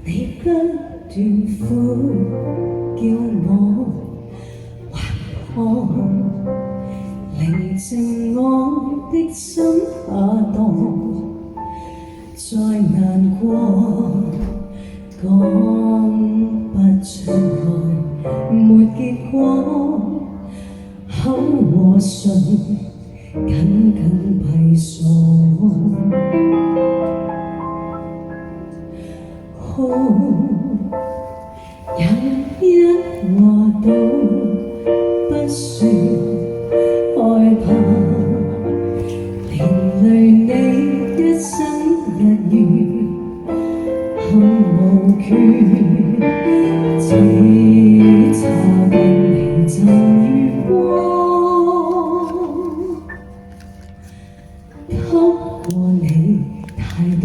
你不斷呼叫我，還可寧靜我的心下蕩，再難過講不出來，沒結果，口和唇緊緊閉鎖。有一話都不說，害怕連累你一生日月，幸無缺，只差不離就如光，給過你太多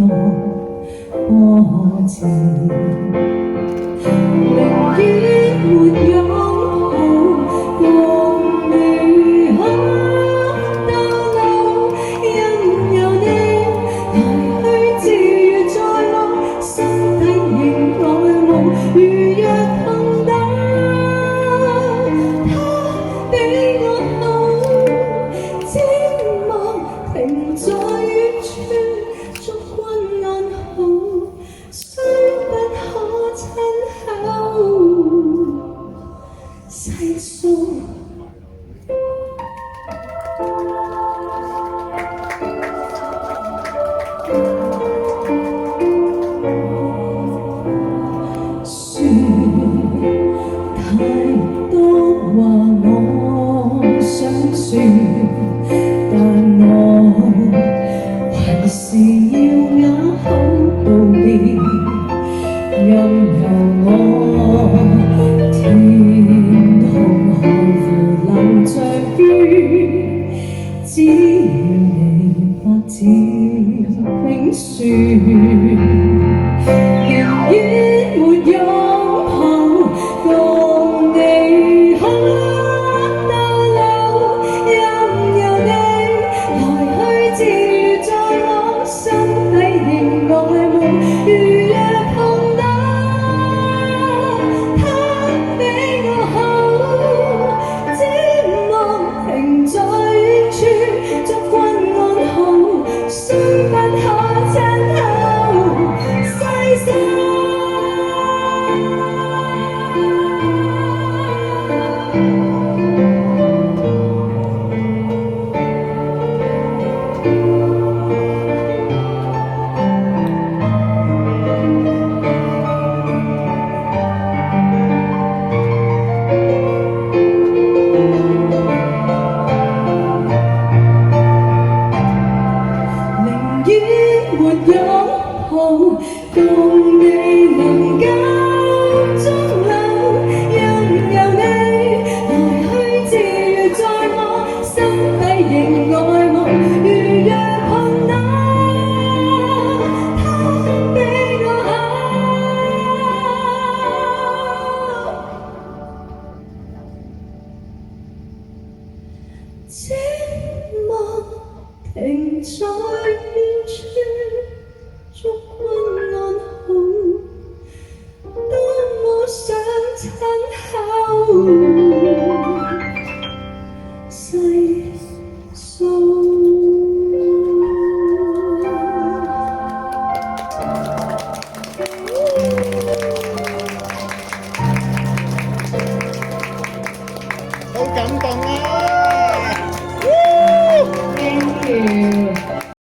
波折。寧願沒擁抱，共你可到老，因有你來去自如在我心底仍愛慕，如若碰到他比我好，寂寞停在遠處，祝君安好，雖不可親口細數。說太多話我想說，但我還是要啞口道別，任由我天空海湖流着雨，只要你發展冰雪。寧願沒擁抱，共你可到老，任由你來去自如在我心底仍愛慕，如若碰到他比我好，寂寞停在遠處，祝君安好，雖不可親口細數。寧願沒擁抱，共你能夠終老，任由你來去自如在我心底仍愛慕，如若碰到他比我好，寂寞停在遠處，祝君安好，當我想親口細數。好感動啊！